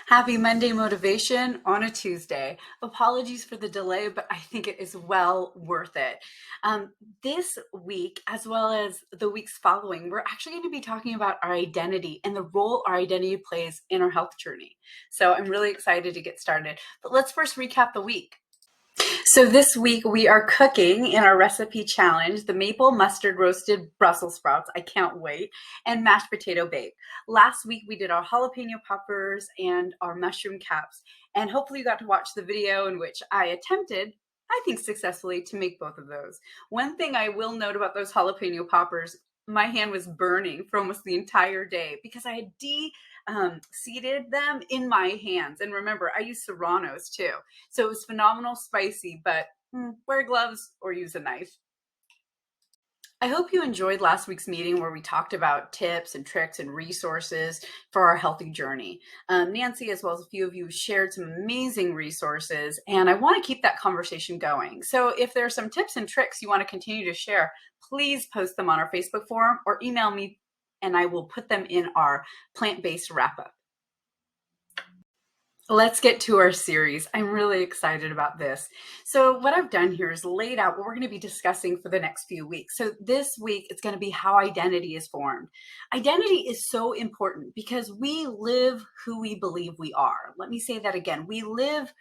Happy Monday motivation on a Tuesday. Apologies for the delay, but I think it is well worth it. This week, as well as the weeks following, we're actually going to be talking about our identity and the role our identity plays in our health journey. So I'm really excited to get started. But let's first recap the week. So this week we are cooking in our recipe challenge, the maple mustard roasted Brussels sprouts, I can't wait, and mashed potato bake. Last week we did our jalapeno poppers and our mushroom caps, and hopefully you got to watch the video in which I attempted, I think successfully, to make both of those. One thing I will note about those jalapeno poppers, my hand was burning for almost the entire day because I had seeded them in my hands. And remember, I use serranos too. So it was phenomenal spicy, but wear gloves or use a knife. I hope you enjoyed last week's meeting where we talked about tips and tricks and resources for our healthy journey. Nancy, as well as a few of you, shared some amazing resources, and I want to keep that conversation going. So if there are some tips and tricks you want to continue to share, please post them on our Facebook forum or email me, and I will put them in our plant-based wrap-up. Let's get to our series. I'm really excited about this. So what I've done here is laid out what we're going to be discussing for the next few weeks. So this week, it's going to be how identity is formed. Identity is so important because we live who we believe we are. Let me say that again. We live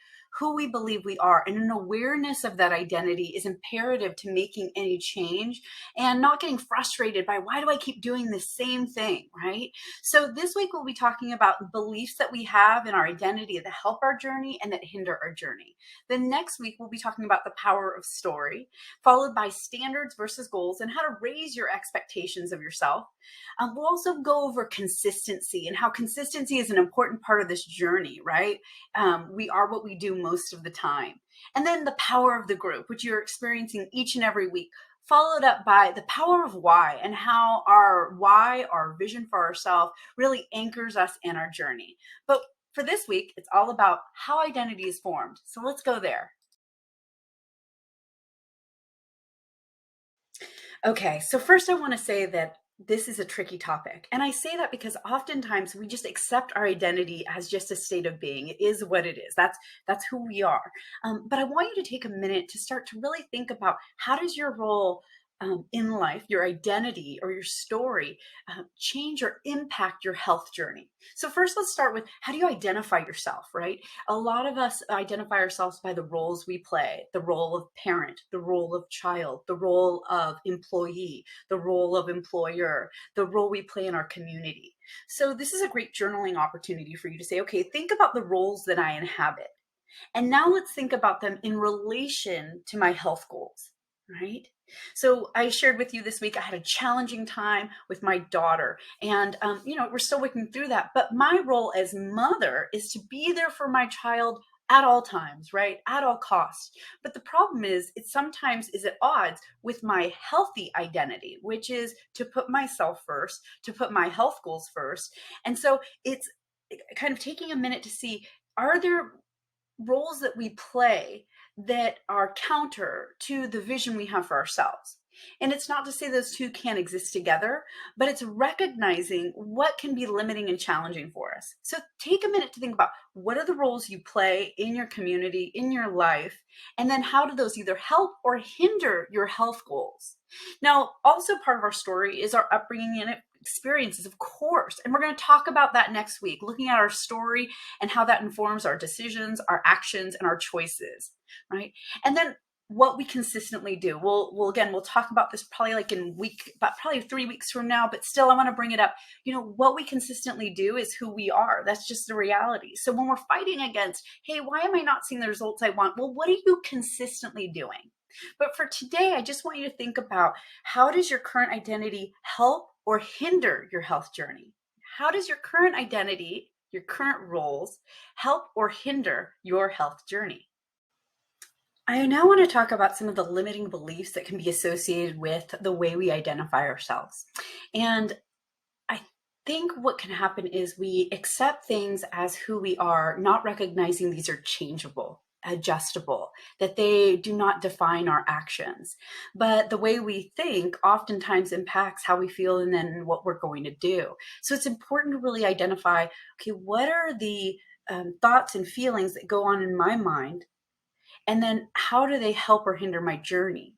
who we believe we are, and an awareness of that identity is imperative to making any change and not getting frustrated by, why do I keep doing the same thing, right? So this week we'll be talking about beliefs that we have in our identity that help our journey and that hinder our journey. The next week we'll be talking about the power of story, followed by standards versus goals and how to raise your expectations of yourself. We'll also go over consistency and how consistency is an important part of this journey, right? We are what we do most of the time. And then the power of the group, which you're experiencing each and every week, followed up by the power of why and how our why, our vision for ourselves, really anchors us in our journey. But for this week, it's all about how identity is formed. So let's go there. Okay, so first I want to say that this is a tricky topic. And I say that because oftentimes we just accept our identity as just a state of being. It is what it is. That's who we are. But I want you to take a minute to start to really think about, how does your role in life, your identity or your story, change or impact your health journey? So first, let's start with, how do you identify yourself, right? A lot of us identify ourselves by the roles we play: the role of parent, the role of child, the role of employee, the role of employer, the role we play in our community. So this is a great journaling opportunity for you to say, okay, think about the roles that I inhabit. And now let's think about them in relation to my health goals, right? So I shared with you this week, I had a challenging time with my daughter, and we're still working through that. But my role as mother is to be there for my child at all times, right? At all costs. But the problem is, it sometimes is at odds with my healthy identity, which is to put myself first, to put my health goals first. And so it's kind of taking a minute to see, are there roles that we play that are counter to the vision we have for ourselves? And it's not to say those two can't exist together, but it's recognizing what can be limiting and challenging for us. So take a minute to think about, what are the roles you play in your community, in your life, and then how do those either help or hinder your health goals? Now, also part of our story is our upbringing and experiences, of course. And we're going to talk about that next week, looking at our story and how that informs our decisions, our actions, and our choices, right? And then what we consistently do. We'll talk about this probably about probably 3 weeks from now, but still I want to bring it up. What we consistently do is who we are. That's just the reality. So when we're fighting against, hey, why am I not seeing the results I want? Well, what are you consistently doing? But for today, I just want you to think about, how does your current identity help or hinder your health journey? How does your current identity, your current roles, help or hinder your health journey? I now want to talk about some of the limiting beliefs that can be associated with the way we identify ourselves. And I think what can happen is we accept things as who we are, not recognizing these are changeable. adjustable, that they do not define our actions. But the way we think oftentimes impacts how we feel and then what we're going to do. So it's important to really identify, okay, what are the thoughts and feelings that go on in my mind? And then how do they help or hinder my journey?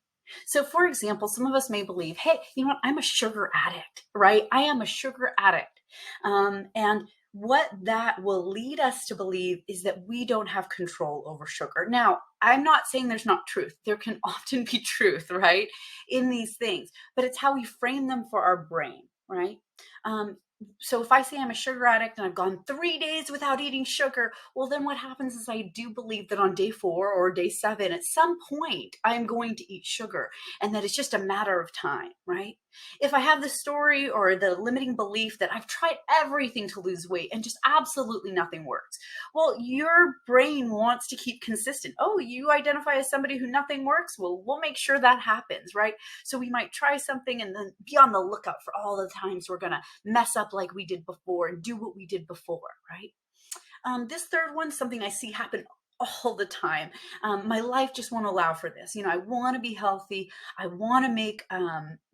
So, for example, some of us may believe, hey, you know what? I'm a sugar addict, right? I am a sugar addict. And what that will lead us to believe is that we don't have control over sugar. Now, I'm not saying there's not truth. There can often be truth, right, in these things, but it's how we frame them for our brain, right? Um, so if I say I'm a sugar addict and I've gone 3 days without eating sugar, well, then what happens is I do believe that on day 4 or day 7, at some point, I am going to eat sugar and that it's just a matter of time, right? If I have the story or the limiting belief that I've tried everything to lose weight and just absolutely nothing works, well, your brain wants to keep consistent. Oh, you identify as somebody who nothing works? Well, we'll make sure that happens, right? So we might try something and then be on the lookout for all the times we're going to mess up like we did before and do what we did before, right? This third one, something I see happen all the time. My life just won't allow for this. You know, I want to be healthy. I want to make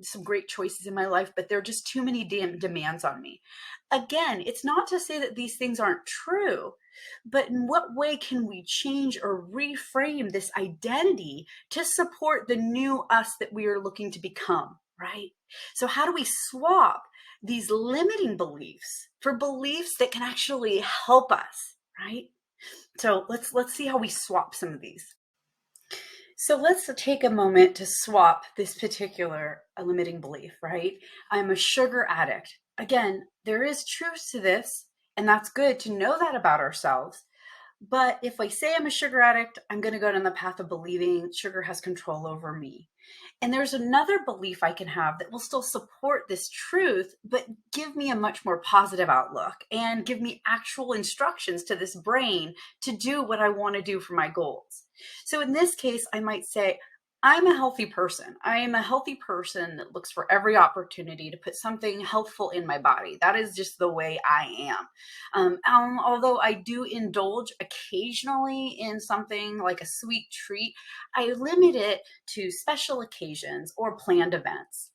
some great choices in my life, but there are just too many damn demands on me. Again, it's not to say that these things aren't true, but in what way can we change or reframe this identity to support the new us that we are looking to become, right? So how do we swap these limiting beliefs for beliefs that can actually help us, right? So let's see how we swap some of these. So let's take a moment to swap this particular limiting belief, right? I'm a sugar addict. Again, there is truth to this, and that's good to know that about ourselves. But if I say I'm a sugar addict, I'm going to go down the path of believing sugar has control over me. And there's another belief I can have that will still support this truth, but give me a much more positive outlook and give me actual instructions to this brain to do what I want to do for my goals. So in this case, I might say, I'm a healthy person. I am a healthy person that looks for every opportunity to put something healthful in my body. That is just the way I am. Although I do indulge occasionally in something like a sweet treat, I limit it to special occasions or planned events.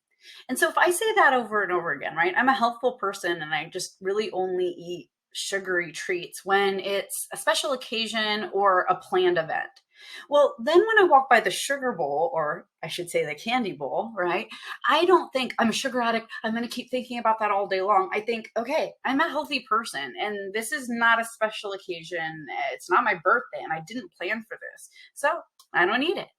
And so if I say that over and over again, right, I'm a healthful person and I just really only eat sugary treats when it's a special occasion or a planned event. Well, then when I walk by the sugar bowl, or I should say the candy bowl, right? I don't think I'm a sugar addict. I'm going to keep thinking about that all day long. I think, okay, I'm a healthy person and this is not a special occasion. It's not my birthday and I didn't plan for this. So I don't need it.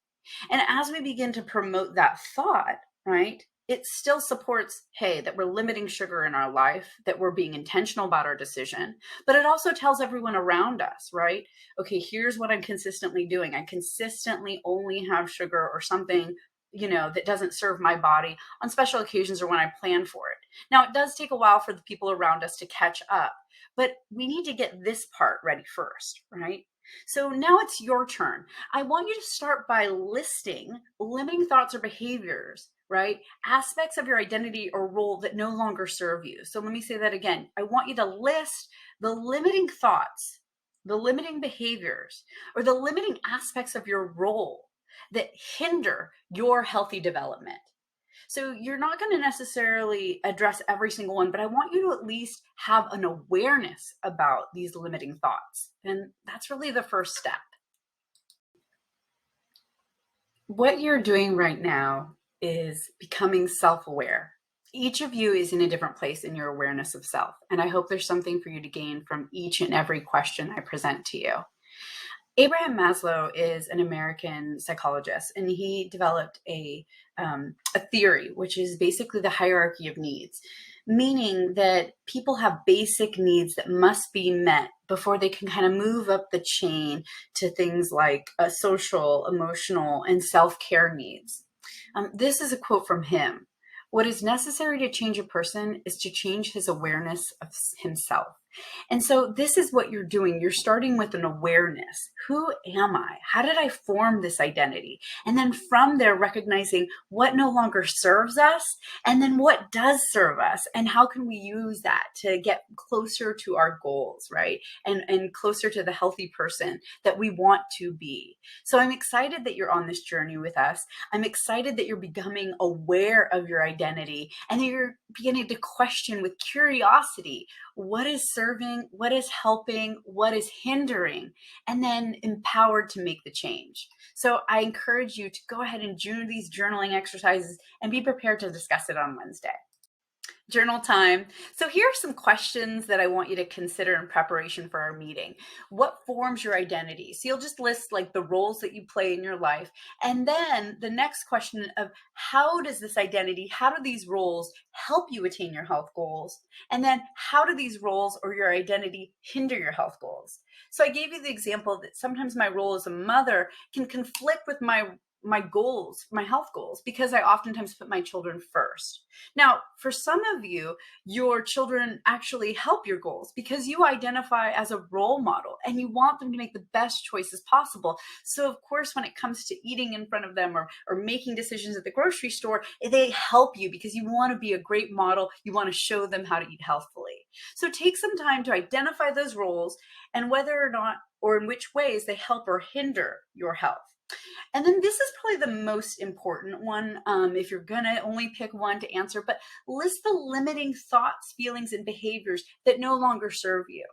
And as we begin to promote that thought, right, it still supports, hey, that we're limiting sugar in our life, that we're being intentional about our decision, but it also tells everyone around us, right? Okay, here's what I'm consistently doing. I consistently only have sugar or something, you know, that doesn't serve my body on special occasions or when I plan for it. Now, it does take a while for the people around us to catch up, but we need to get this part ready first, right? So now it's your turn. I want you to start by listing limiting thoughts or behaviors, right? Aspects of your identity or role that no longer serve you. So let me say that again. I want you to list the limiting thoughts, the limiting behaviors, or the limiting aspects of your role that hinder your healthy development. So you're not going to necessarily address every single one, but I want you to at least have an awareness about these limiting thoughts. And that's really the first step. What you're doing right now is becoming self-aware. Each of you is in a different place in your awareness of self. And I hope there's something for you to gain from each and every question I present to you. Abraham Maslow is an American psychologist, and he developed a theory, which is basically the hierarchy of needs, meaning that people have basic needs that must be met before they can kind of move up the chain to things like social, emotional, and self-care needs. This is a quote from him. What is necessary to change a person is to change his awareness of himself. And so this is what you're doing. You're starting with an awareness. Who am I? How did I form this identity? And then from there, recognizing what no longer serves us and then what does serve us and how can we use that to get closer to our goals, right? And closer to the healthy person that we want to be. So I'm excited that you're on this journey with us. I'm excited that you're becoming aware of your identity and that you're beginning to question with curiosity what is serving, what is helping, what is hindering, and then empowered to make the change. So I encourage you to go ahead and do these journaling exercises and be prepared to discuss it on Wednesday. Journal time. So here are some questions that I want you to consider in preparation for our meeting. What forms your identity? So you'll just list like the roles that you play in your life. And then the next question of how does this identity, how do these roles help you attain your health goals? And then how do these roles or your identity hinder your health goals? So I gave you the example that sometimes my role as a mother can conflict with my goals, my health goals, because I oftentimes put my children first. Now, for some of you, your children actually help your goals because you identify as a role model and you want them to make the best choices possible. So, of course, when it comes to eating in front of them or making decisions at the grocery store, they help you because you want to be a great model. You want to show them how to eat healthfully. So take some time to identify those roles and whether or not or in which ways they help or hinder your health. And then this is probably the most important one, if you're going to only pick one to answer, but list the limiting thoughts, feelings, and behaviors that no longer serve you.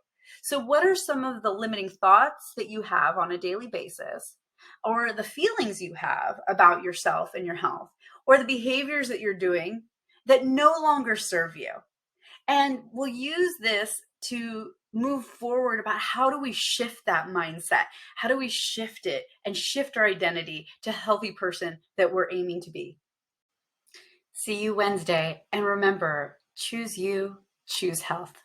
So what are some of the limiting thoughts that you have on a daily basis, or the feelings you have about yourself and your health, or the behaviors that you're doing that no longer serve you? And we'll use this to move forward about how do we shift that mindset? How do we shift it and shift our identity to healthy person that we're aiming to be? See you Wednesday. And remember, choose you, choose health.